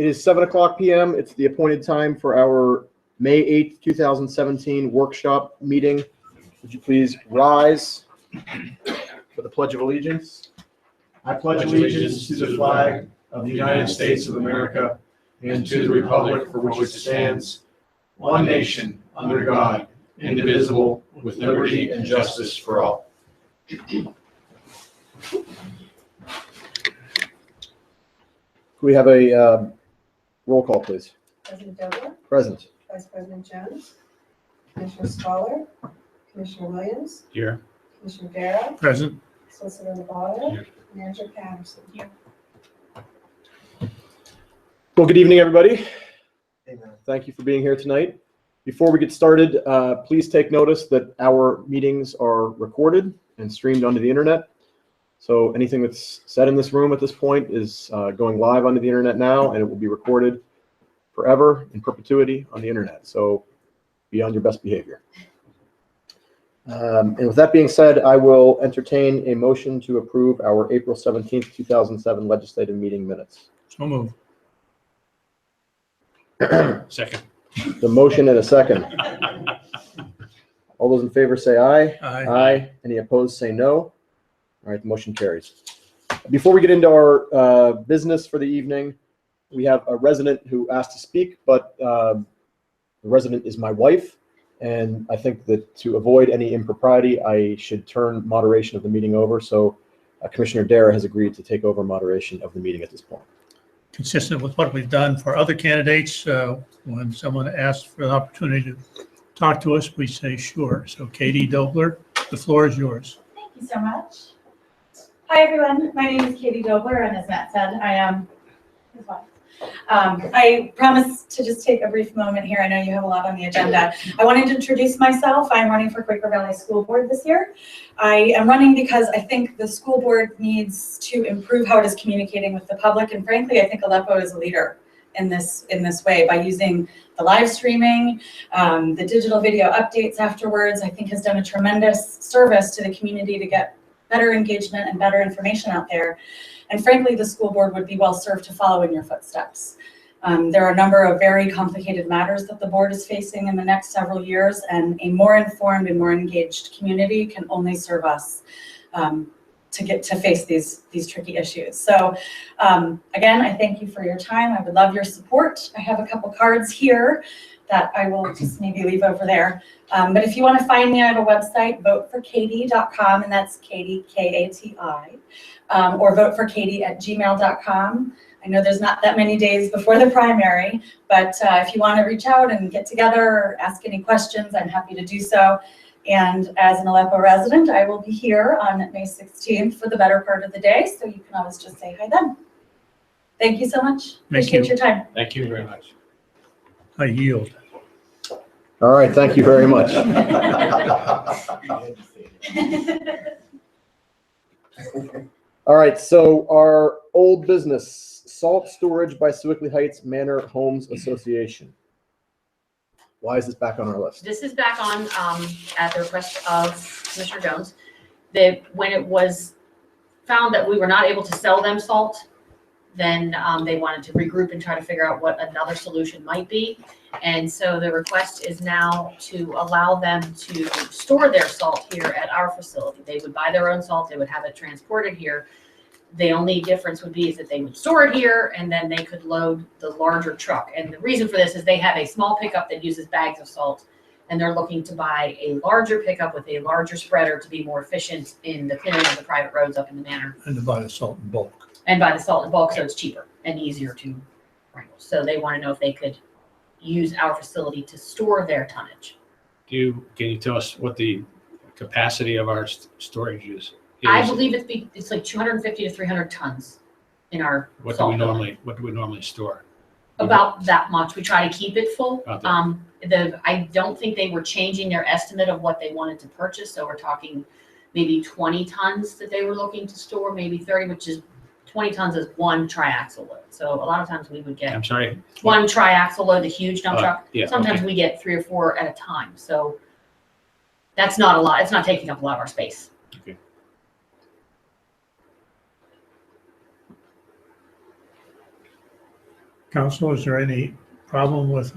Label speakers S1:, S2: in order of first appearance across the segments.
S1: It is 7:00 p.m. It's the appointed time for our May 8th, 2017 workshop meeting. Would you please rise for the Pledge of Allegiance? I pledge allegiance to the flag of the United States of America and to the republic for which it stands, one nation, under God, indivisible, with liberty and justice for all. We have a roll call, please.
S2: President Dobler.
S1: Present.
S2: Vice President Jones. Commissioner Scholar. Commissioner Williams.
S3: Here.
S2: Commissioner Darrow.
S3: Present.
S2: Solicitor Navarro.
S3: Here.
S2: Manager Patterson. Here.
S1: Well, good evening, everybody. Amen. Thank you for being here tonight. Before we get started, please take notice that our meetings are recorded and streamed onto the internet. So anything that's said in this room at this point is going live onto the internet now, and it will be recorded forever in perpetuity on the internet. So be on your best behavior. And with that being said, I will entertain a motion to approve our April 17th, 2007 legislative meeting minutes.
S3: So move. Second.
S1: The motion and a second. All those in favor say aye.
S3: Aye.
S1: Aye. Any opposed say no. All right, the motion carries. Before we get into our business for the evening, we have a resident who asked to speak, but the resident is my wife, and I think that to avoid any impropriety, I should turn moderation of the meeting over. So Commissioner Darrow has agreed to take over moderation of the meeting at this point.
S4: Consistent with what we've done for other candidates, when someone asks for an opportunity to talk to us, we say sure. So Katie Dobler, the floor is yours.
S5: Thank you so much. Hi, everyone. My name is Katie Dobler, and as Matt said, I am his wife. I promise to just take a brief moment here. I know you have a lot on the agenda. I wanted to introduce myself. I'm running for Quaker Valley School Board this year. I am running because I think the school board needs to improve how it is communicating with the public, and frankly, I think Aleppo is a leader in this way by using the live streaming, the digital video updates afterwards. I think has done a tremendous service to the community to get better engagement and better information out there. And frankly, the school board would be well served to follow in your footsteps. There are a number of very complicated matters that the board is facing in the next several years, and a more informed and more engaged community can only serve us to face these tricky issues. So again, I thank you for your time. I would love your support. I have a couple cards here that I will just maybe leave over there. But if you want to find me, I have a website, voteforkatie.com, and that's Katie, K-A-T-I, or voteforkatie@gmail.com. I know there's not that many days before the primary, but if you want to reach out and get together or ask any questions, I'm happy to do so. And as an Aleppo resident, I will be here on May 16th for the better part of the day, so you can always just say hi then. Thank you so much. Appreciate your time.
S3: Thank you very much.
S4: I yield.
S1: All right, thank you very much. All right, so our old business, salt storage by Sewickley Heights Manor Homes Association. Why is this back on our list?
S6: This is back on at the request of Commissioner Jones. When it was found that we were not able to sell them salt, then they wanted to regroup and try to figure out what another solution might be. And so the request is now to allow them to store their salt here at our facility. They would buy their own salt, they would have it transported here. The only difference would be is that they would store it here and then they could load the larger truck. And the reason for this is they have a small pickup that uses bags of salt, and they're looking to buy a larger pickup with a larger spreader to be more efficient in the clearing of the private roads up in the manor.
S4: And to buy the salt in bulk.
S6: And buy the salt in bulk, so it's cheaper and easier to wrangle. So they want to know if they could use our facility to store their tonnage.
S3: Can you tell us what the capacity of our storage is?
S6: I believe it's like 250 to 300 tons in our
S3: What
S6: salt
S3: do
S6: building.
S3: we normally store?
S6: About that much. We try to keep it full.
S3: About that.
S6: I don't think they were changing their estimate of what they wanted to purchase. So we're talking maybe 20 tons that they were looking to store, maybe 30, which is 20 tons is one triaxle load. So a lot of times we would get
S3: I'm sorry.
S6: one triaxle load, the huge dump truck.
S3: Yeah,
S6: Sometimes
S3: okay.
S6: we get 3 or 4 at a time. So that's not a lot. It's not taking up a lot of our space.
S3: Okay.
S4: Council, is there any problem with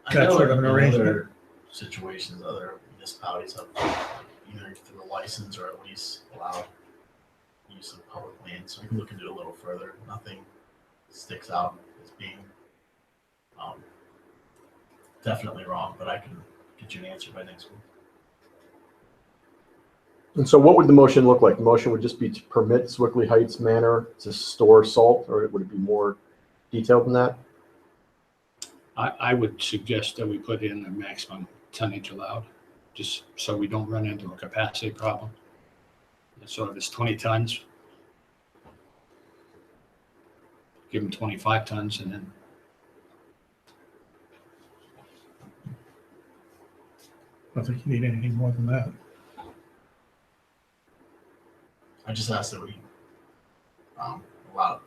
S7: I
S4: that
S7: know
S4: sort of an
S7: in
S4: arrangement?
S7: other situations, other municipalities have either through a license or at least allowed use of public land, so we can look into it a little further. Nothing sticks out as being definitely wrong, but I can get you an answer by next week.
S1: And so what would the motion look like? The motion would just be to permit Swickley Heights Manor to store salt, or would it be more detailed than that?
S3: I would suggest that we put in a maximum tonnage allowed, just so we don't run into a capacity problem. So if it's 20 tons, give them 25 tons and then
S4: I don't think you need anything more than that.
S7: I just asked that we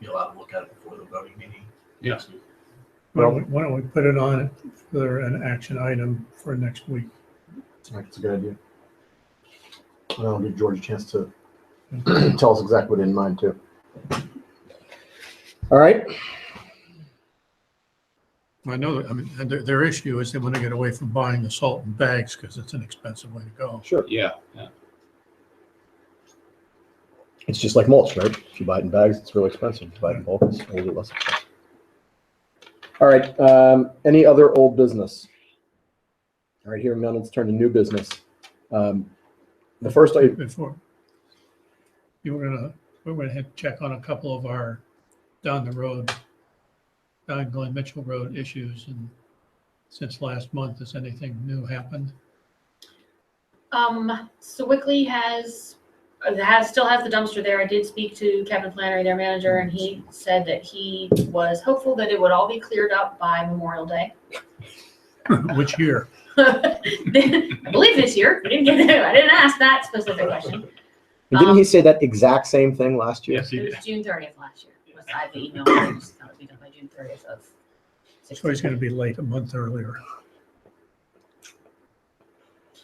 S7: be allowed to look at it before the voting meeting.
S3: Yeah.
S7: next week.
S4: Why don't we put it on for an action item for next week?
S1: I think it's a good idea. And I'll give George a chance to tell us exactly what he had in mind too. All right.
S4: I know, I mean, and their issue is they want to get away from buying the salt in bags because it's an expensive way to go.
S1: Sure.
S3: yeah.
S1: It's just like mulch, right? If you buy it in bags, it's really expensive. If you buy it in bulk, it's a little bit less expensive. All right. Any other old business? All right, hearing none, let's turn to new business. The first item,
S4: Before, we're gonna have to check on a couple of our down the road, down Glen Mitchell Road issues, and since last month, has anything new happened?
S6: So Wickley still has the dumpster there. I did speak to Kevin Flannery, their manager, and he said that he was hopeful that it would all be cleared up by Memorial Day.
S4: Which year?
S6: I believe this year. I didn't ask that specific question.
S1: and didn't he say that exact same thing last year?
S4: Yes, he
S6: It
S4: did.
S6: was June 30th last year. Was I the email? It was going to be done by June 30th of.
S4: So he's gonna be late a month earlier.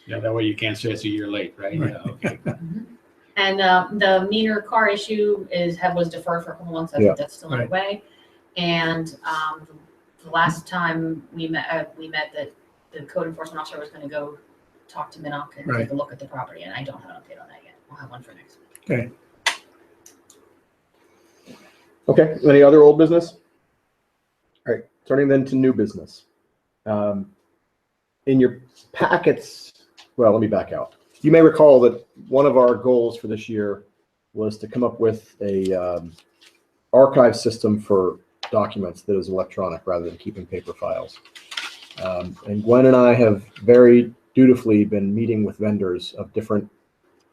S3: Yeah, that way you can't say it's a year late, right?
S4: Right.
S3: Yeah, okay.
S6: And the meaner car issue was deferred for a couple months. I
S1: Yeah.
S6: think that's still
S4: Right.
S6: underway. And the last time we met that the code enforcement officer was going to go talk to Minnock and
S4: Right.
S6: take a look at the property. And I don't have an update on that yet. We'll have one for next week.
S4: Okay,
S1: Okay, any other old business? All right, turning then to new business. In your packets, well, let me back out. You may recall that one of our goals for this year was to come up with a archive system for documents that is electronic rather than keeping paper files. And Gwen and I have very dutifully been meeting with vendors of different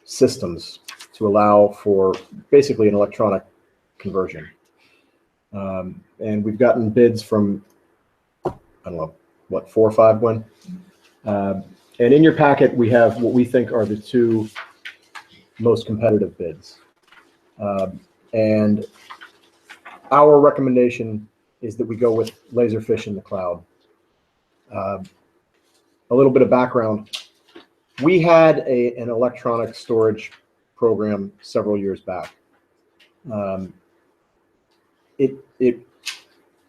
S1: systems to allow for basically an electronic conversion. And we've gotten bids from, I don't know, what, 4 or 5, Gwen? And in your packet, we have what we think are the 2 most competitive bids. And our recommendation is that we go with Laserfish in the cloud. A little bit of background. We had an electronic storage program several years back. It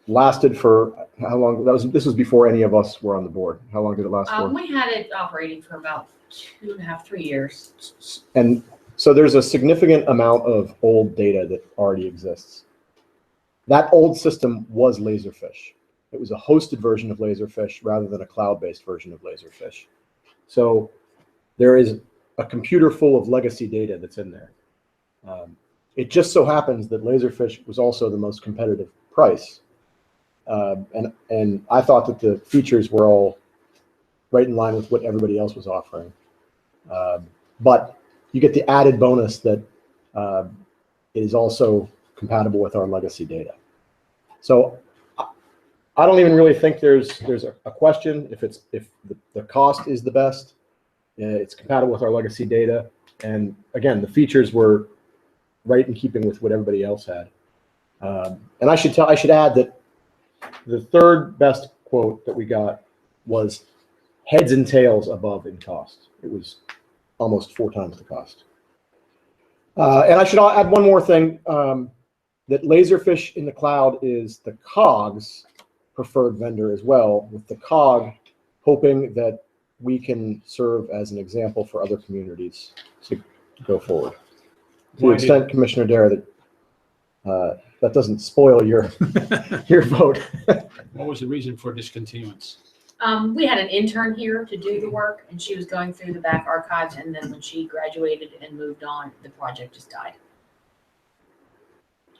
S1: lasted for how long? This was before any of us were on the board. How long did it last for?
S6: We had it operating for about 2.5, 3 years.
S1: And so there's a significant amount of old data that already exists. That old system was Laserfish. It was a hosted version of Laserfish rather than a cloud-based version of Laserfish. So there is a computer full of legacy data that's in there. It just so happens that Laserfish was also the most competitive price. And I thought that the features were all right in line with what everybody else was offering. But you get the added bonus that it is also compatible with our legacy data. So I don't even really think there's a question if the cost is the best. It's compatible with our legacy data, and again, the features were right in keeping with what everybody else had. And I should add that the third best quote that we got was heads and tails above in cost. It was almost 4 times the cost. And I should add one more thing, that Laserfish in the cloud is the COGS preferred vendor as well, with the COG hoping that we can serve as an example for other communities to go forward. To the
S3: Why
S1: extent, Commissioner Dare, that that doesn't spoil your your vote.
S3: What was the reason for discontinuance?
S6: We had an intern here to do the work, and she was going through the back archives, and then when she graduated and moved on, the project just died.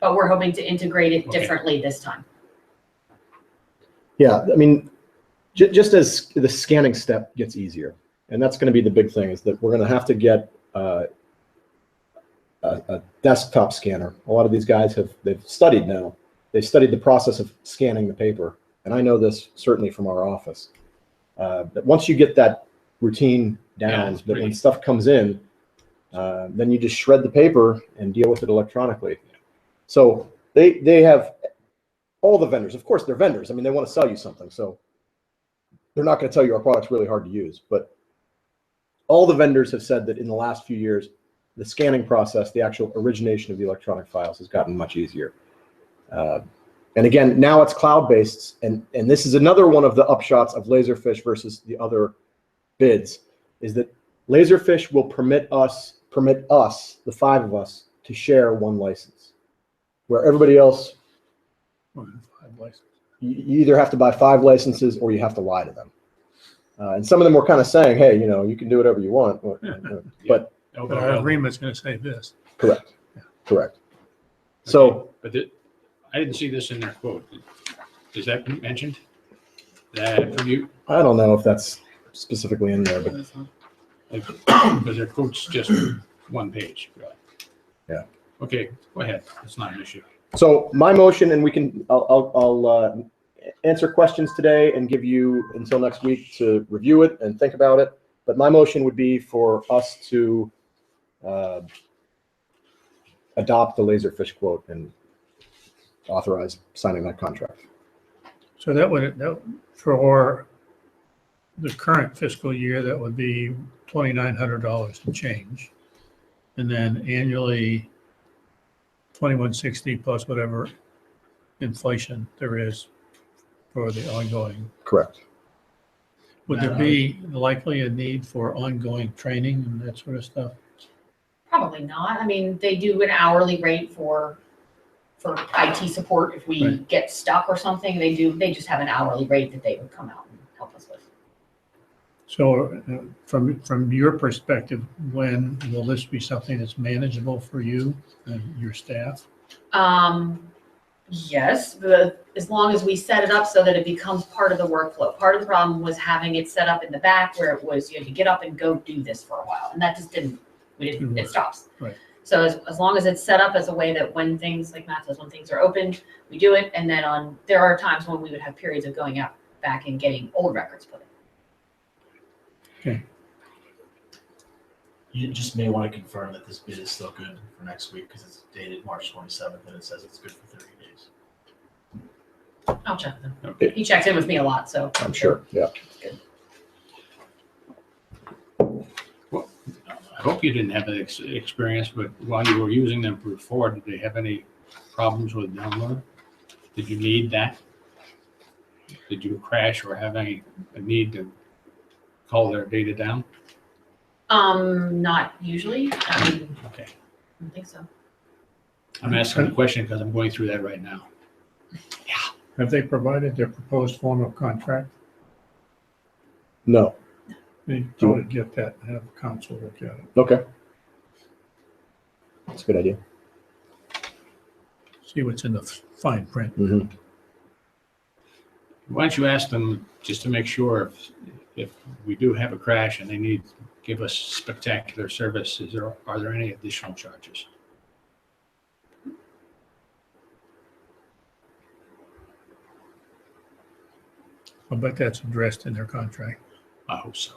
S6: But we're hoping to integrate it
S3: Okay.
S6: differently this time.
S1: Yeah, I mean, just as the scanning step gets easier, and that's going to be the big thing, is that we're going to have to get a desktop scanner. A lot of these guys they've studied now. They've studied the process of scanning the paper, and I know this certainly from our office. That once you get that routine down,
S3: Yeah, it's
S1: that when
S3: pretty-
S1: stuff comes in, then you just shred the paper and deal with it electronically. So they have all the vendors. Of course, they're vendors. I mean, they want to sell you something, so they're not going to tell you our product's really hard to use. But all the vendors have said that in the last few years, the scanning process, the actual origination of the electronic files, has gotten much easier. And again, now it's cloud-based, and this is another one of the upshots of Laserfish versus the other bids, is that Laserfish will permit us, the 5 of us, to share one license, where everybody else, you either have to buy 5 licenses or you have to lie to them. And some of them were kind of saying, hey, you can do whatever you want, but
S4: But our agreement's gonna say this.
S1: correct. So,
S3: But I didn't see this in their quote. Is that mentioned? That from you?
S1: I don't know if that's specifically in there, but
S3: Because their quote's just one page, really.
S1: Yeah.
S3: Okay, go ahead. It's not an issue.
S1: so my motion, and I'll answer questions today and give you until next week to review it and think about it. But my motion would be for us to adopt the Laserfish quote and authorize signing that contract.
S4: So for the current fiscal year, that would be $2,900 and change. And then annually, 2,160 plus whatever inflation there is for the ongoing.
S1: Correct.
S4: Would there be likely a need for ongoing training and that sort of stuff?
S6: Probably not. I mean, they do an hourly rate for IT support. If we
S4: Right.
S6: get stuck or something, they just have an hourly rate that they would come out and help us with.
S4: So from your perspective, when will this be something that's manageable for you and your staff?
S6: Yes, as long as we set it up so that it becomes part of the workflow. Part of the problem was having it set up in the back where it was, you had to get up and go do this for a while. And that just it stops.
S4: Right.
S6: So as long as it's set up as a way that when things, like Matt says, when things are opened, we do it. And then there are times when we would have periods of going out back and getting old records put in.
S7: You just may want to confirm that this bid is still good for next week because it's dated March 27th and it says it's good for 30 days.
S6: I'll check with him.
S3: Okay.
S6: He checks in with me a lot, so.
S1: I'm sure, yeah.
S3: I hope you didn't have that experience, but while you were using them before, did they have any problems with download? Did you need that? Did you crash or have a need to call their data down?
S6: Not usually. I mean,
S3: Okay.
S6: I don't think so.
S3: I'm asking the question because I'm going through that right now.
S4: Have they provided their proposed form of contract?
S1: No.
S4: They ought to get that and have council look at it.
S1: Okay. That's a good idea.
S4: See what's in the fine print.
S1: Mhm.
S3: Why don't you ask them just to make sure if we do have a crash and they need to give us spectacular service, are there any additional charges?
S4: I bet that's addressed in their contract.
S3: I hope so.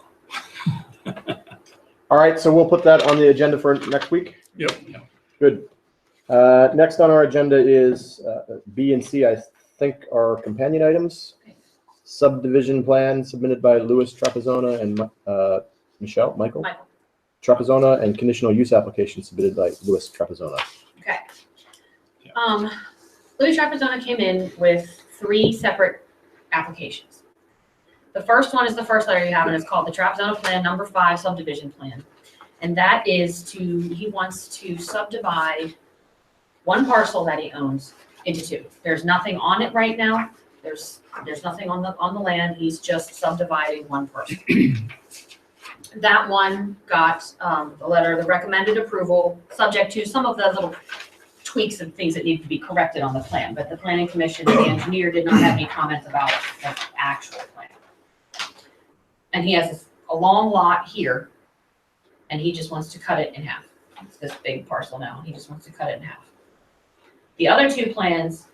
S1: All right, so we'll put that on the agenda for next week.
S4: Yep.
S1: Good. Next on our agenda is B and C, I think, are companion items. Subdivision plan submitted by Louis Trapezzona and Michael
S6: Michael.
S1: Trapezzona, and conditional use application submitted by Louis Trapezzona.
S6: Okay. Louis Trapezzona came in with 3 separate applications. The first one is the first letter you have, and it's called the Trap Zone Plan Number 5 Subdivision Plan. And that is he wants to subdivide one parcel that he owns into two. There's nothing on it right now. There's nothing on the land. He's just subdividing one parcel. That one got the letter, the recommended approval, subject to some of the little tweaks and things that need to be corrected on the plan. But the planning commission and the engineer did not have any comments about the actual plan. And he has a long lot here, and he just wants to cut it in half. It's this big parcel now. He just wants to cut it in half. The other two plans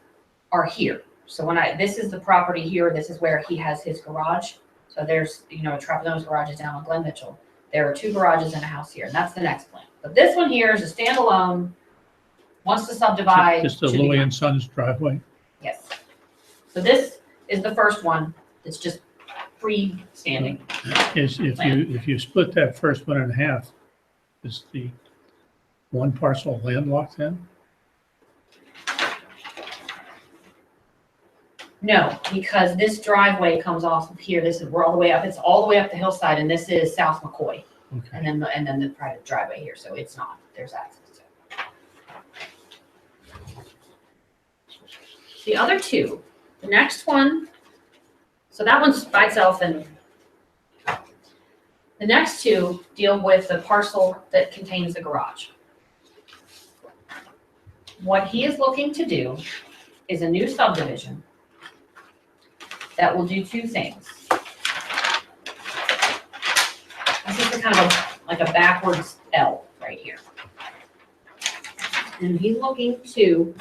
S6: are here. So this is the property here. This is where he has his garage. So there's, Trapezone's garage is down on Glen Mitchell. There are two garages and a house here, and that's the next plan. But this one here is a standalone, wants to subdivide.
S4: Just the Louis and Sons driveway.
S6: Yes. So this is the first one. It's just freestanding.
S4: If you split that first one in half, is the one parcel landlocked then?
S6: No, because this driveway comes off of here. We're all the way up. It's all the way up the hillside, and this is South McCoy,
S4: Okay.
S6: and then the private driveway here. So it's not. There's access to it. The other two, the next one. So that one's by itself, and the next two deal with the parcel that contains the garage. What he is looking to do is a new subdivision that will do two things. This is kind of like a backwards L right here. And he's looking to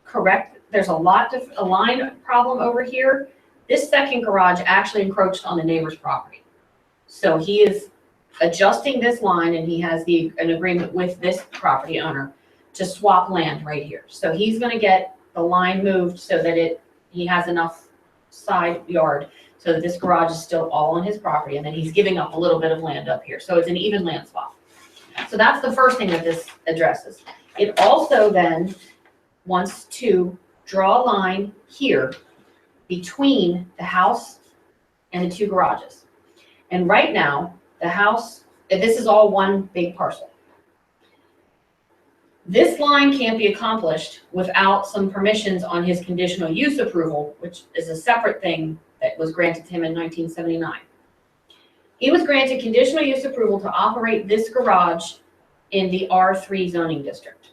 S6: correct, there's a line problem over here. This second garage actually encroached on the neighbor's property. So he is adjusting this line, and he has an agreement with this property owner to swap land right here. So he's gonna get the line moved so that he has enough side yard so that this garage is still all on his property, and then he's giving up a little bit of land up here. So it's an even land swap. So that's the first thing that this addresses. It also then wants to draw a line here between the house and the two garages. And right now, the house, this is all one big parcel. This line can't be accomplished without some permissions on his conditional use approval, which is a separate thing that was granted to him in 1979. He was granted conditional use approval to operate this garage in the R3 zoning district.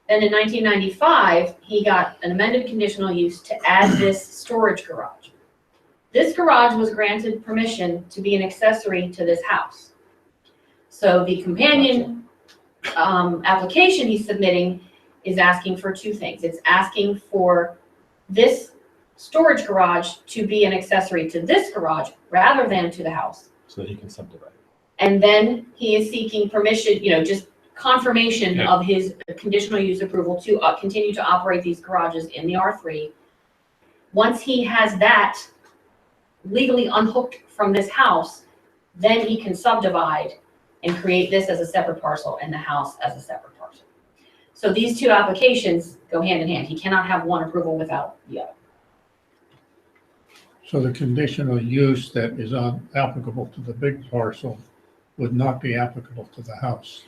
S6: Then in 1995, he got an amended conditional use to add this storage garage. This garage was granted permission to be an accessory to this house. So the companion application he's submitting is asking for two things. It's asking for this storage garage to be an accessory to this garage rather than to the house.
S1: So that he can subdivide.
S6: And then he is seeking permission, just confirmation
S3: Yeah.
S6: of his conditional use approval to continue to operate these garages in the R3. Once he has that legally unhooked from this house, then he can subdivide and create this as a separate parcel and the house as a separate parcel. So these two applications go hand in hand. He cannot have one approval without the other.
S4: So the conditional use that is applicable to the big parcel would not be applicable to the house.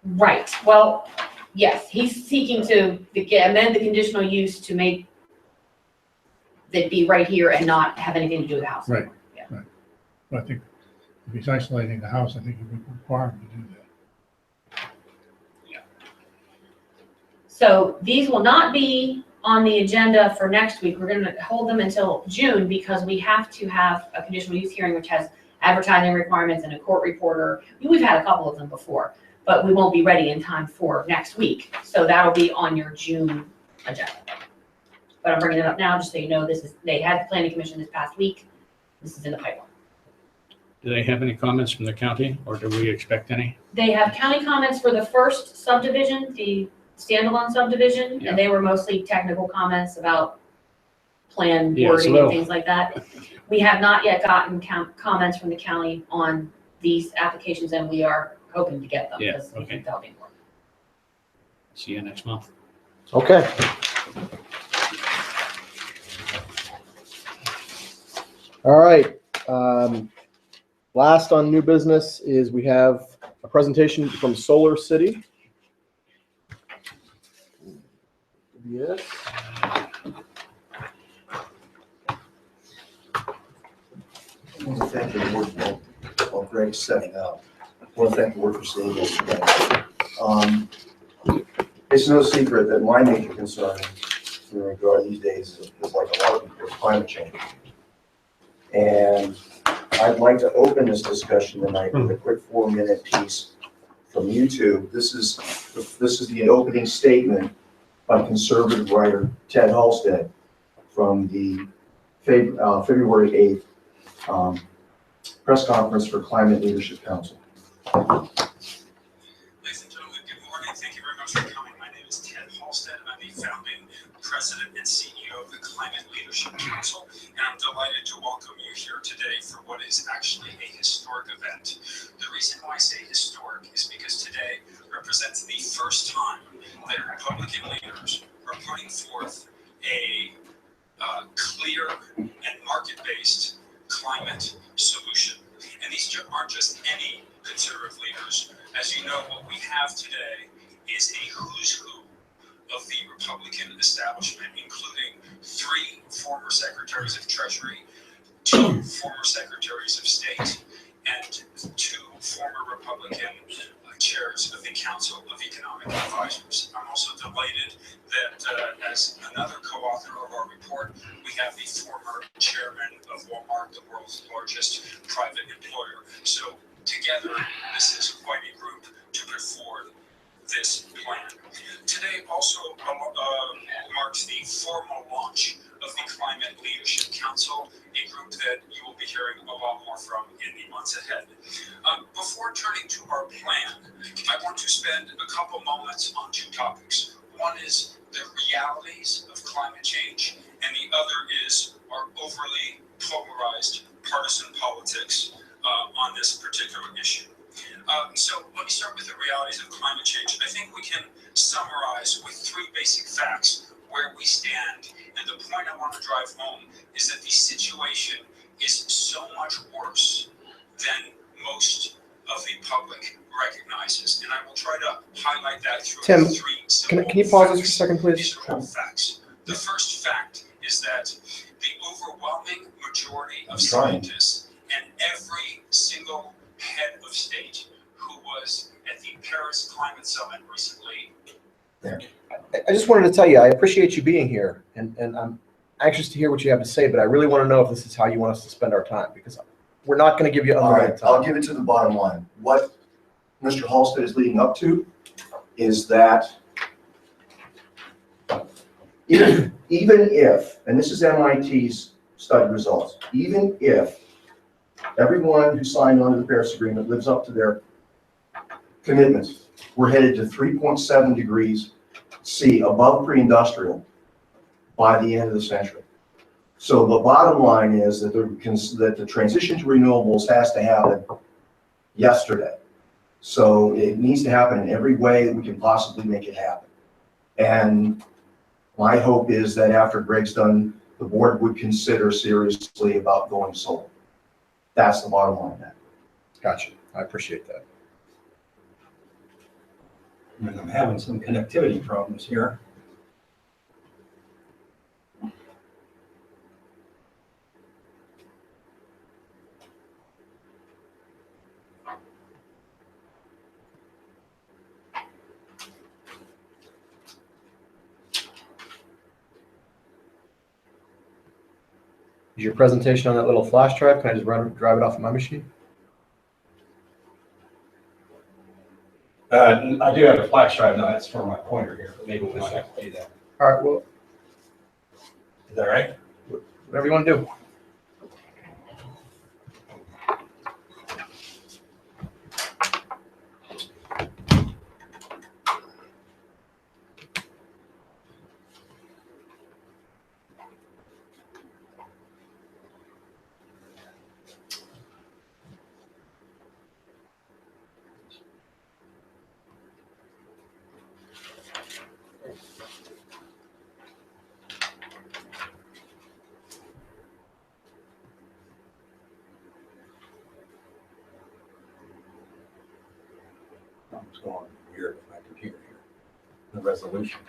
S6: Right, well, yes, he's seeking to amend the conditional use to make that be right here and not have anything to do with the house.
S4: Right.
S6: anymore. Yeah.
S4: But I think if he's isolating the house, I think it would require him to do that.
S6: So these will not be on the agenda for next week. We're gonna hold them until June because we have to have a conditional use hearing which has advertising requirements and a court reporter. We've had a couple of them before, but we won't be ready in time for next week. So that'll be on your June agenda. But I'm bringing it up now just so you know they had the planning commission this past week. This is in the pipeline.
S3: Do they have any comments from the county, or do we expect any?
S6: They have county comments for the first subdivision, the standalone subdivision,
S3: Yeah.
S6: and they were mostly technical comments about plan
S3: Yeah,
S6: wording
S3: so
S6: and things like that. We have not yet gotten comments from the county on these applications, and we are hoping to get them
S3: Yeah,
S6: because we
S3: okay.
S6: think that'll be important.
S3: See you next month.
S1: Okay. All right. Last on new business is we have a presentation from Solar City. Yes.
S8: I want to thank the board while Greg's setting up. I want to thank the board for seeing this today. It's no secret that my major concern in regard these days is like a lot of people, is climate change. And I'd like to open this discussion tonight with a quick 4-minute piece from YouTube. This is the opening statement by conservative writer Ted Halstead from the February 8th press conference for Climate Leadership Council.
S9: Ladies and gentlemen, good morning. Thank you very much for coming. My name is Ted Halstead. I'm the founding president and CEO of the Climate Leadership Council, and I'm delighted to welcome you here today for what is actually a historic event. The reason why I say historic is because today represents the first time that Republican leaders are putting forth a clear and market-based climate solution. And these aren't just any conservative leaders. As you know, what we have today is a who's who of the Republican establishment, including 3 former secretaries of Treasury, 2 former secretaries of State, and 2 former Republican chairs of the Council of Economic Advisors. I'm also delighted that as another co-author of our report, we have the former chairman of Walmart, the world's largest private employer. So together, this is quite a group to put forward this plan. Today also marks the formal launch of the Climate Leadership Council, a group that you will be hearing a lot more from in the months ahead. Before turning to our plan, I want to spend a couple moments on 2 topics. One is the realities of climate change, and the other is our overly polarized partisan politics on this particular issue. So let me start with the realities of climate change. I think we can summarize with 3 basic facts where we stand. And the point I want to drive home is that the situation is so much worse than most of the public recognizes. And I will try to highlight that through
S1: Tim,
S9: 3 simple
S1: can you pause this for a
S9: facts.
S1: second, please?
S9: These are all facts. The first fact is that the overwhelming majority of scientists and every single head of state who was at the Paris Climate Summit recently.
S1: I just wanted to tell you, I appreciate you being here, and I'm anxious to hear what you have to say, but I really want to know if this is how you want us to spend our time, because we're not going to give you
S8: All
S1: unlimited
S8: right, I'll
S1: time.
S8: give it to the bottom line. What Mr. Halstead is leading up to is that even if, and this is MIT's study results, even if everyone who signed on to the Paris Agreement lives up to their commitments, we're headed to 3.7 degrees C above pre-industrial by the end of the century. So the bottom line is that the transition to renewables has to happen yesterday. So it needs to happen in every way that we can possibly make it happen. And my hope is that after Greg's done, the board would consider seriously about going solar. That's the bottom line of that.
S1: Gotcha. I appreciate that.
S10: And I'm having some connectivity problems here.
S1: Is your presentation on that little flash drive? Can I just drive it off of my machine?
S10: I do have a flash drive now. That's for my pointer here, but maybe we might have to do that.
S1: All right, well,
S10: Is that right?
S1: whatever you want to do.
S10: gone weird with my computer here. The resolution.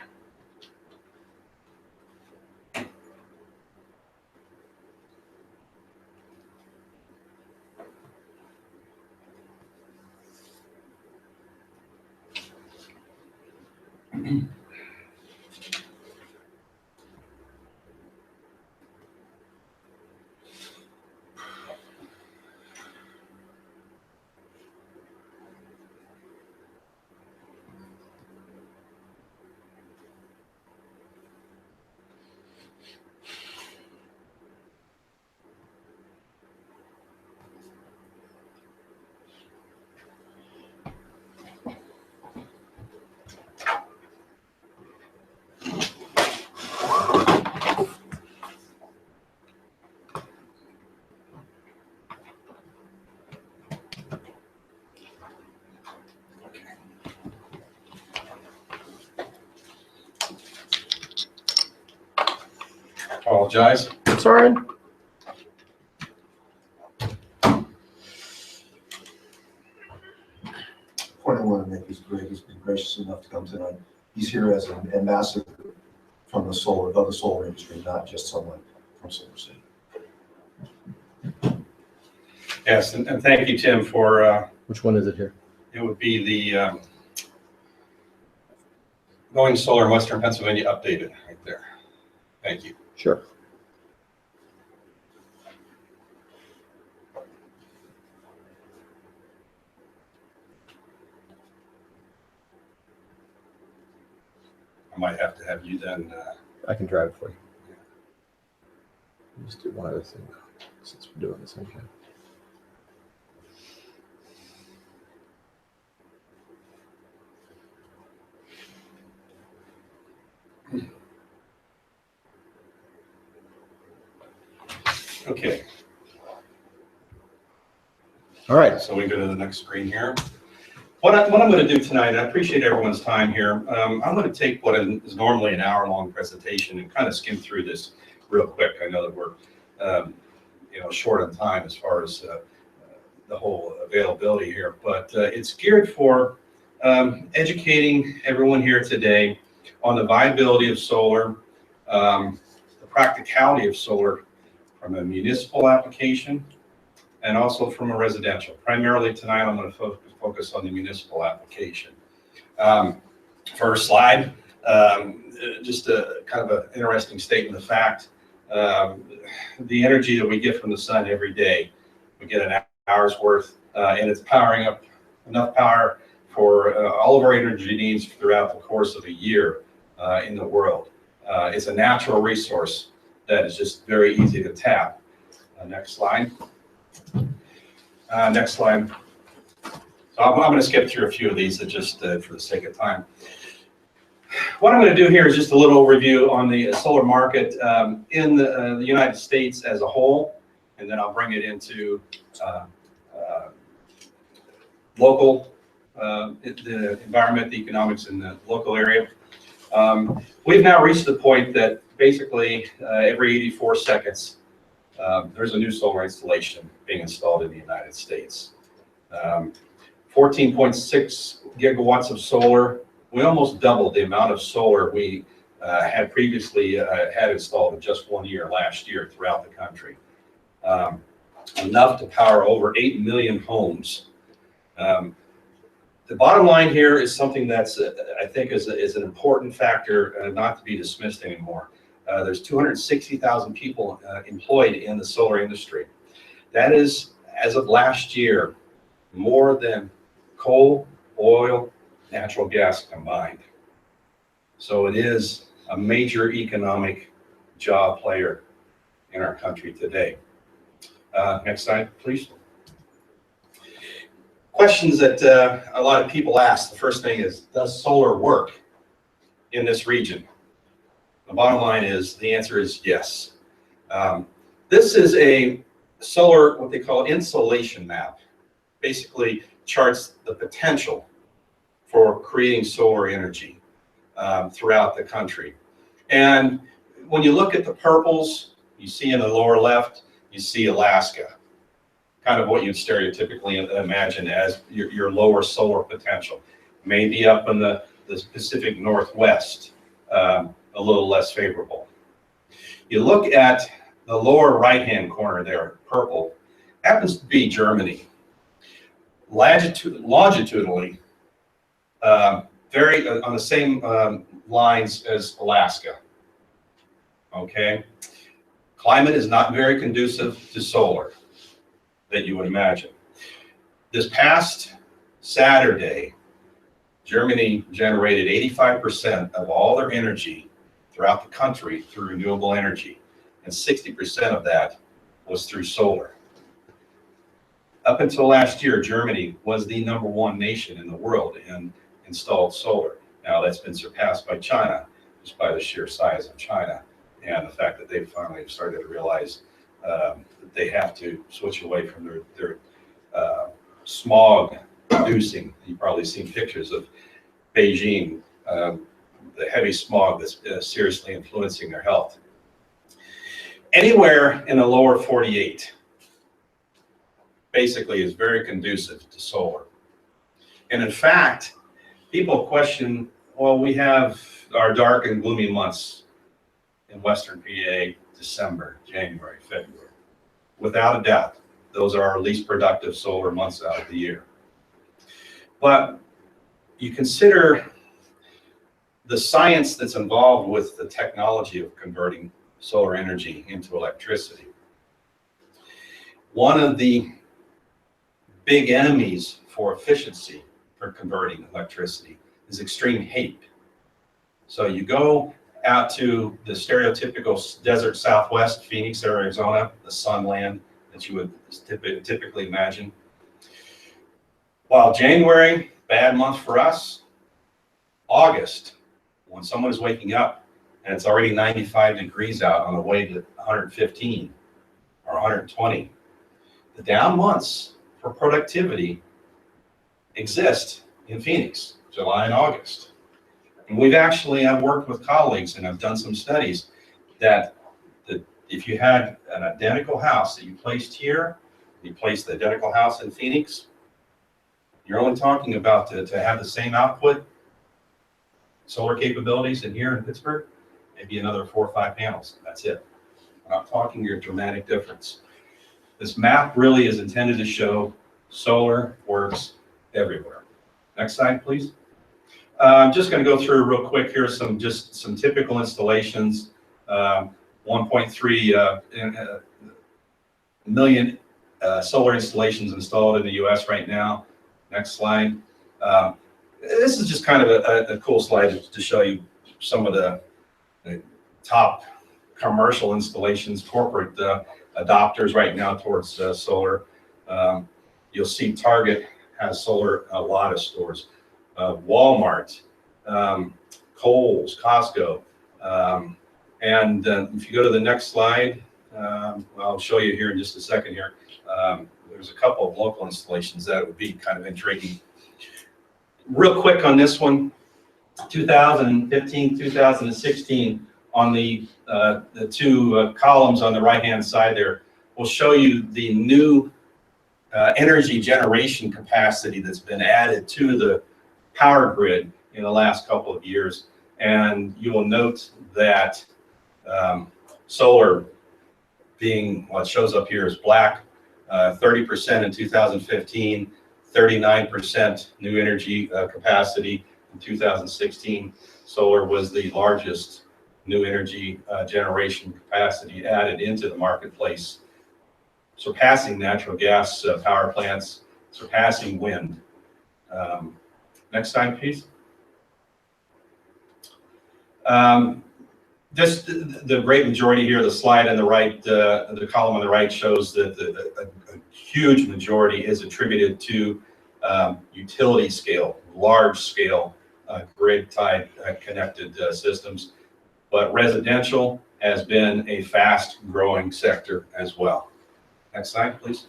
S10: Apologize.
S1: It's all right.
S8: Point I want to make is Greg has been gracious enough to come tonight. He's here as an ambassador from the solar, of the solar industry, not just someone from Silver City.
S10: Yes, and thank you, Tim, for,
S1: Which one is it here?
S10: it would be the Going Solar in Western Pennsylvania updated right there. Thank you.
S1: Sure.
S10: I might have to have you then,
S1: I can drive it for you. Just do one other thing though, since we're doing this again.
S10: okay.
S1: All right.
S10: So we go to the next screen here. What I'm going to do tonight, and I appreciate everyone's time here. I'm going to take what is normally an hour-long presentation and kind of skim through this real quick. I know that we're, short on time as far as the whole availability here, but it's geared for educating everyone here today on the viability of solar, the practicality of solar from a municipal application and also from a residential. Primarily tonight, I'm going to focus on the municipal application. First slide, just a kind of an interesting statement of fact. The energy that we get from the sun every day, we get an hour's worth, and it's powering up enough power for all of our energy needs throughout the course of a year in the world. It's a natural resource that is just very easy to tap. Next slide. Next slide. So I'm going to skip through a few of these just for the sake of time. What I'm going to do here is just a little overview on the solar market in the United States as a whole, and then I'll bring it into local, the environment, the economics in the local area. We've now reached the point that basically every 84 seconds, there's a new solar installation being installed in the United States. 14.6 gigawatts of solar. We almost doubled the amount of solar we had previously had installed in just 1 year last year throughout the country. Enough to power over 8 million homes. The bottom line here is something that's, I think, is an important factor not to be dismissed anymore. There's 260,000 people employed in the solar industry. That is, as of last year, more than coal, oil, natural gas combined. So it is a major economic job player in our country today. Next slide, please. Questions that a lot of people ask. The first thing is, does solar work in this region? The bottom line is, the answer is yes. This is a solar, what they call insolation map. Basically charts the potential for creating solar energy throughout the country. And when you look at the purples, you see in the lower left, you see Alaska, kind of what you'd stereotypically imagine as your lower solar potential. maybe up in the Pacific Northwest, a little less favorable. You look at the lower right-hand corner there, purple, happens to be Germany. Longitudinally, very on the same lines as Alaska. Okay, climate is not very conducive to solar, that you would imagine. This past Saturday, Germany generated 85% of all their energy throughout the country through renewable energy, and 60% of that was through solar. Up until last year, Germany was the #1 nation in the world in installed solar. Now that's been surpassed by China, just by the sheer size of China and the fact that they finally started to realize that they have to switch away from their smog producing. You've probably seen pictures of Beijing, the heavy smog that's seriously influencing their health. Anywhere in the lower 48 basically is very conducive to solar. And in fact, people question, well, we have our dark and gloomy months in Western PA, December, January, February. Without a doubt, those are our least productive solar months out of the year. But you consider the science that's involved with the technology of converting solar energy into electricity. One of the big enemies for efficiency for converting electricity is extreme heat. So you go out to the stereotypical desert Southwest, Phoenix, Arizona, the sunland that you would typically imagine. While January, bad month for us, August, when someone is waking up and it's already 95 degrees out on the way to 115 or 120, the down months for productivity exist in Phoenix, July and August. And I've worked with colleagues and I've done some studies that if you had an identical house that you placed here, you placed the identical house in Phoenix, you're only talking about to have the same output, solar capabilities in here in Pittsburgh, maybe another 4 or 5 panels. That's it. I'm not talking your dramatic difference. This map really is intended to show solar works everywhere. Next slide, please. I'm just going to go through real quick here some typical installations. 1.3 million solar installations installed in the U.S. right now. Next slide. This is just kind of a cool slide to show you some of the top commercial installations, corporate adopters right now towards solar. You'll see Target has solar in a lot of stores. Walmart, Kohl's, Costco. And if you go to the next slide, I'll show you here in just a second here. There's a couple of local installations that would be kind of intriguing. Real quick on this one, 2015, 2016, on the two columns on the right-hand side there, will show you the new energy generation capacity that's been added to the power grid in the last couple of years. And you will note that solar being what shows up here is black, 30% in 2015, 39% new energy capacity in 2016. Solar was the largest new energy generation capacity added into the marketplace, surpassing natural gas power plants, surpassing wind. Next slide, please. The great majority here, the slide on the right, the column on the right shows that a huge majority is attributed to utility scale, large scale grid tied connected systems. But residential has been a fast growing sector as well. Next slide, please.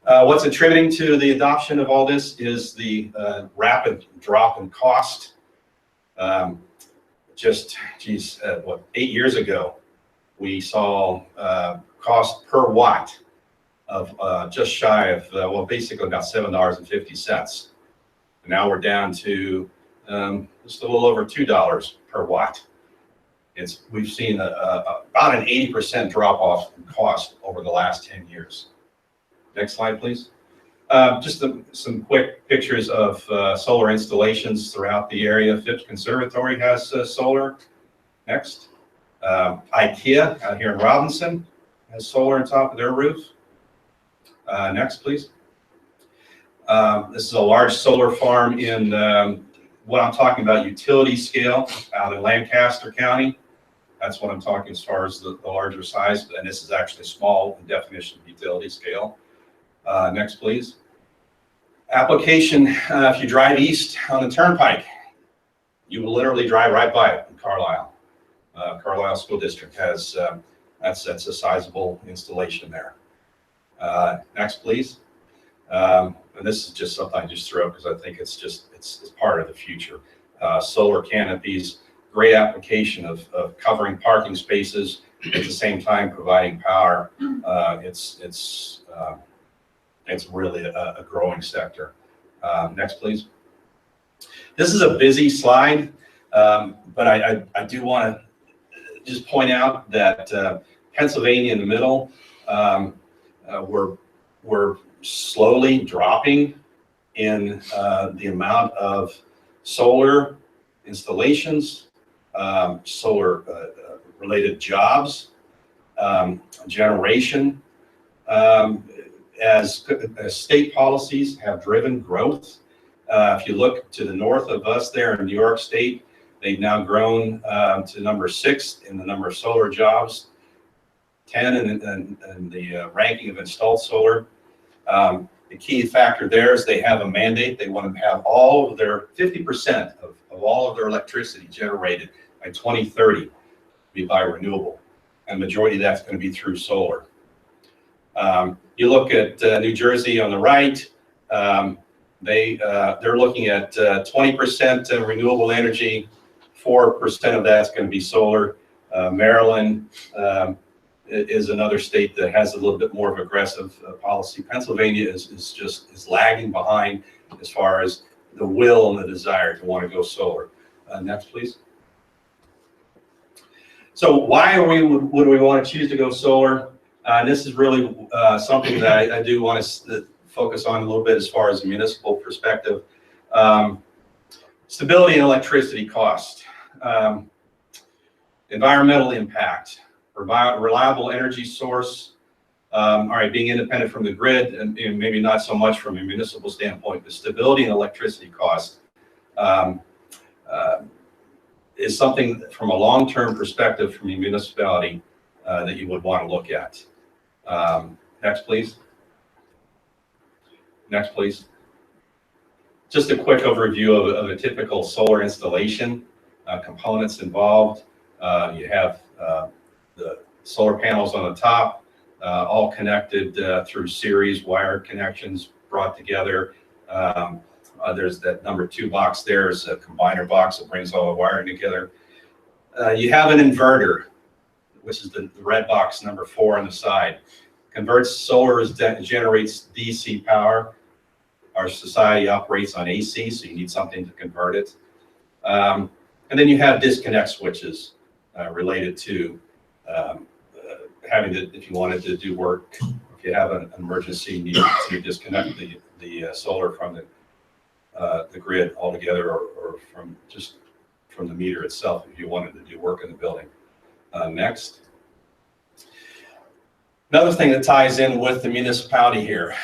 S10: What's attributing to the adoption of all this is the rapid drop in cost. Just, 8 years ago, we saw cost per watt of just shy of, basically about $7.50. And now we're down to just a little over $2 per watt. We've seen about an 80% drop off in cost over the last 10 years. Next slide, please. Just some quick pictures of solar installations throughout the area. Phipps Conservatory has solar. Next. IKEA out here in Robinson has solar on top of their roof. Next, please. This is a large solar farm in what I'm talking about, utility scale, out in Lancaster County. That's what I'm talking as far as the larger size, and this is actually small in definition of utility scale. Next, please. Application, if you drive east on the turnpike, you will literally drive right by it in Carlisle. Carlisle School District has, that's a sizable installation there. Next, please. And this is just something I just threw up because I think it's part of the future. Solar canopies, great application of covering parking spaces, at the same time providing power. It's really a growing sector. Next, please. This is a busy slide, but I do want to just point out that Pennsylvania in the middle, we're slowly dropping in the amount of solar installations, solar related jobs, generation, as state policies have driven growth. If you look to the north of us there in New York State, they've now grown to number 6 in the number of solar jobs, 10 in the ranking of installed solar. The key factor there is they have a mandate. They want to have all of their 50% of all of their electricity generated by 2030 be by renewable, and majority of that's going to be through solar. You look at New Jersey on the right. They're looking at 20% renewable energy. 4% of that's going to be solar. Maryland is another state that has a little bit more of aggressive policy. Pennsylvania is lagging behind as far as the will and the desire to want to go solar. Next, please. So why would we want to choose to go solar? This is really something that I do want to focus on a little bit as far as a municipal perspective. Stability and electricity cost, environmental impact, reliable energy source. All right, being independent from the grid, and maybe not so much from a municipal standpoint, but stability and electricity cost is something from a long-term perspective from a municipality that you would want to look at. Next, please. Next, please. Just a quick overview of a typical solar installation, components involved. You have the solar panels on the top, all connected through series wire connections brought together. There's that number 2 box there is a combiner box that brings all the wiring together. You have an inverter, which is the red box number 4 on the side. Converts solar, generates DC power. Our society operates on AC, so you need something to convert it. And then you have disconnect switches related to having to, if you wanted to do work, if you have an emergency, you need to disconnect the solar from the grid altogether, or from the meter itself if you wanted to do work in the building. Next. Another thing that ties in with the municipality here.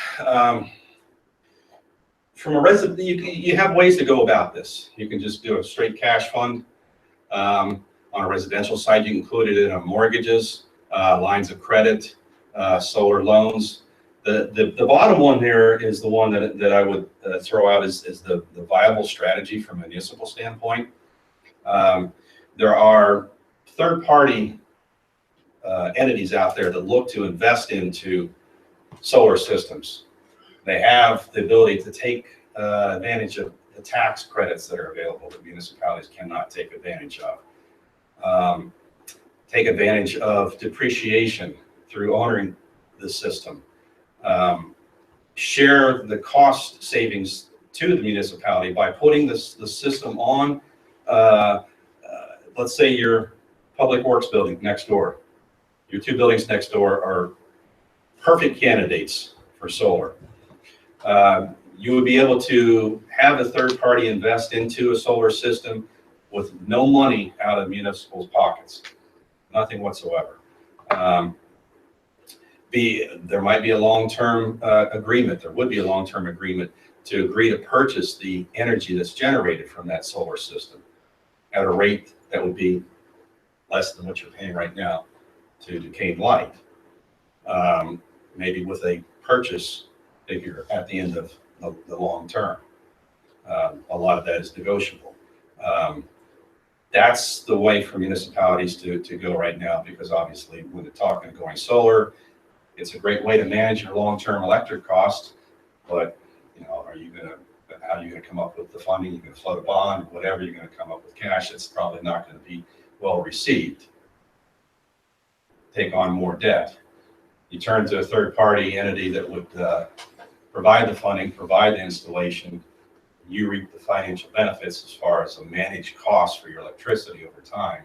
S10: From a resident, you have ways to go about this. You can just do a straight cash fund. On a residential side, you can include it in mortgages, lines of credit, solar loans. The bottom one there is the one that I would throw out is the viable strategy from a municipal standpoint. There are third-party entities out there that look to invest into solar systems. They have the ability to take advantage of the tax credits that are available that municipalities cannot take advantage of. Take advantage of depreciation through owning the system. Share the cost savings to the municipality by putting the system on, let's say your public works building next door. Your two buildings next door are perfect candidates for solar. You would be able to have a third party invest into a solar system with no money out of municipal's pockets, nothing whatsoever. There might be a long-term agreement, there would be a long-term agreement to agree to purchase the energy that's generated from that solar system at a rate that would be less than what you're paying right now to Duquesne Light. Maybe with a purchase figure at the end of the long term. A lot of that is negotiable. That's the way for municipalities to go right now, because obviously when they're talking going solar, it's a great way to manage your long-term electric costs, but how are you gonna come up with the funding? You're gonna float a bond, whatever, you're gonna come up with cash. It's probably not gonna be well received. Take on more debt. You turn to a third-party entity that would provide the funding, provide the installation. You reap the financial benefits as far as a managed cost for your electricity over time.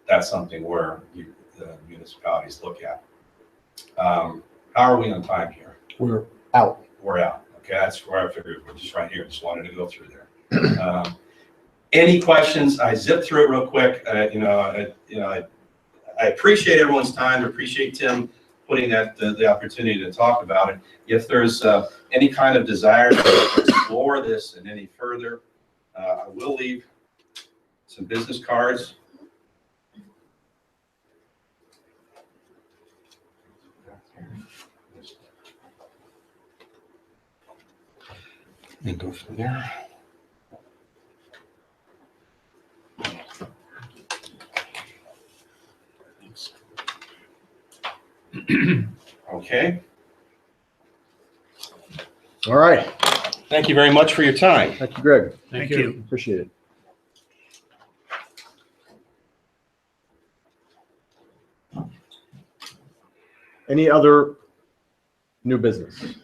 S10: That's something where the municipalities look at. How are we on time here?
S1: We're out.
S10: We're out. Okay, that's where I figured we're just right here. Just wanted to go through there. Any questions? I zipped through it real quick. I appreciate everyone's time. I appreciate Tim putting the opportunity to talk about it. If there's any kind of desire to explore this and any further, I will leave some business cards. And go from there. Okay.
S1: All right.
S10: Thank you very much for your time.
S1: Thank you, Greg.
S4: Thank you.
S1: Appreciate it. Any other new business?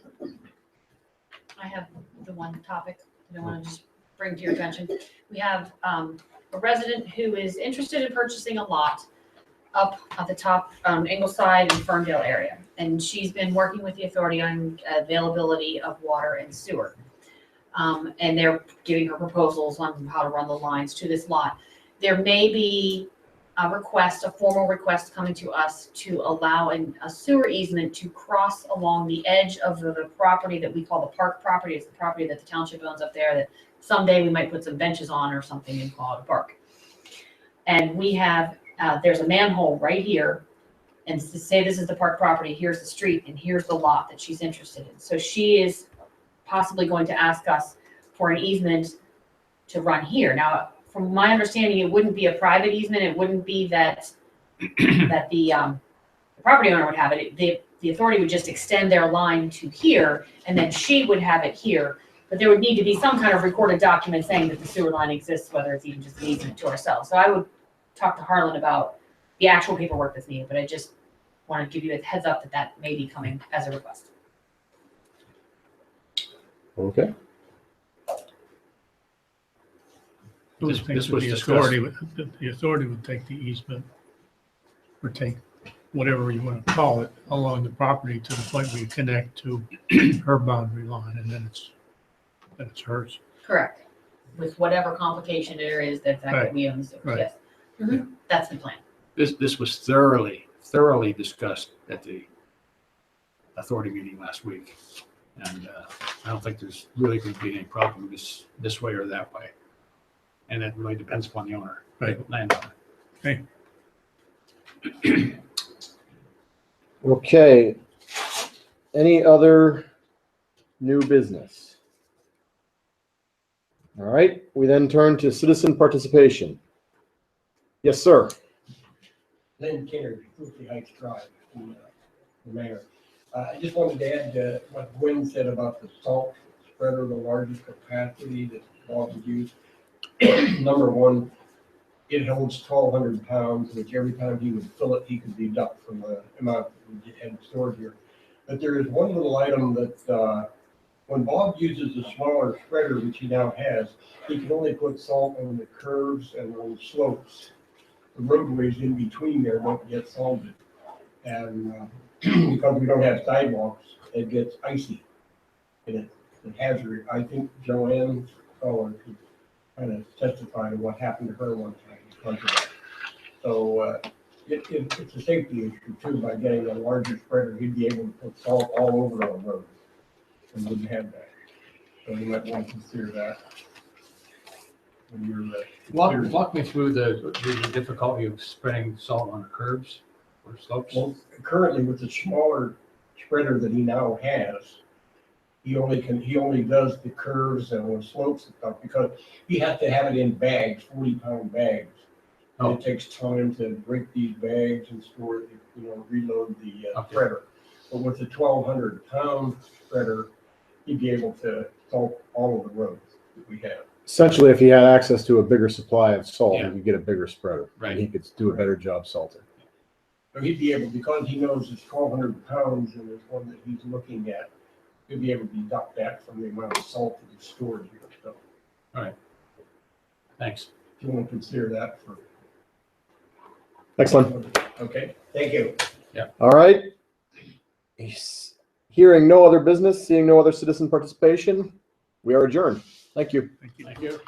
S6: I have the one topic that I want to just bring to your attention. We have a resident who is interested in purchasing a lot up at the top, Ingleside and Ferndale area. And she's been working with the authority on availability of water and sewer. And they're giving her proposals on how to run the lines to this lot. There may be a formal request coming to us to allow a sewer easement to cross along the edge of the property that we call the park property. It's the property that the township owns up there that someday we might put some benches on or something and call it a park. And we have, there's a manhole right here. And to say this is the park property, here's the street, and here's the lot that she's interested in. So she is possibly going to ask us for an easement to run here. Now, from my understanding, it wouldn't be a private easement. It wouldn't be that the property owner would have it. The authority would just extend their line to here, and then she would have it here. But there would need to be some kind of recorded document saying that the sewer line exists, whether it's even just an easement to ourselves. So I would talk to Harlan about the actual paperwork that's needed, but I just want to give you a heads up that that may be coming as a request.
S1: Okay.
S3: This was
S4: The
S3: discussed.
S4: authority would take the easement or take whatever you want to call it along the property to the point where you connect to her boundary line, and then it's hers.
S6: Correct. With whatever complication there is, the fact that
S4: Right.
S6: we own the sewer.
S4: Right.
S6: Yes. Mhm. That's the plan.
S3: This was thoroughly discussed at the authority meeting last week. And I don't think there's really going to be any problem this way or that way. And it really depends upon the owner,
S4: Right.
S3: landowner.
S1: Okay. Any other new business? All right, we then turn to citizen participation. Yes, sir.
S11: Lynn Kennedy, Fruitly Heights Drive, the mayor. I just wanted to add to what Gwen said about the salt spreader, the largest capacity that Boston used. Number one, it holds 1,200 pounds, which every time he would fill it, he could deduct from the amount we had stored here. But there is one little item that When Bob uses the smaller spreader, which he now has, he can only put salt on the curves and on the slopes. The roadways in between there don't get salted. And because we don't have sidewalks, it gets icy. And it's a hazard. I think Joanne Scholar could kind of testify to what happened to her one time because of that. So it's a safety issue too. By getting a larger spreader, he'd be able to put salt all over our road and wouldn't have that. So you might want to consider that when you're
S3: Walk me through the difficulty of spreading salt on curbs or slopes.
S11: Well, currently with the smaller spreader that he now has, he only does the curves and the slopes and stuff because he has to have it in bags, 40-pound bags. And it takes time to break these bags and store it, reload the spreader. But with the 1,200-pound spreader, he'd be able to salt all of the roads that we have.
S1: Essentially, if he had access to a bigger supply of salt,
S3: Yeah.
S1: he could get a bigger spreader.
S3: Right.
S1: And he could do a better job salting.
S11: So he'd be able, because he knows it's 1,200 pounds and there's one that he's looking at, he'll be able to deduct that from the amount of salt that is stored here. So
S3: Thanks.
S11: if you want to consider that for.
S1: Excellent.
S11: Okay, thank you.
S1: All right. Hearing no other business, seeing no other citizen participation, we are adjourned. Thank you.
S3: Thank you.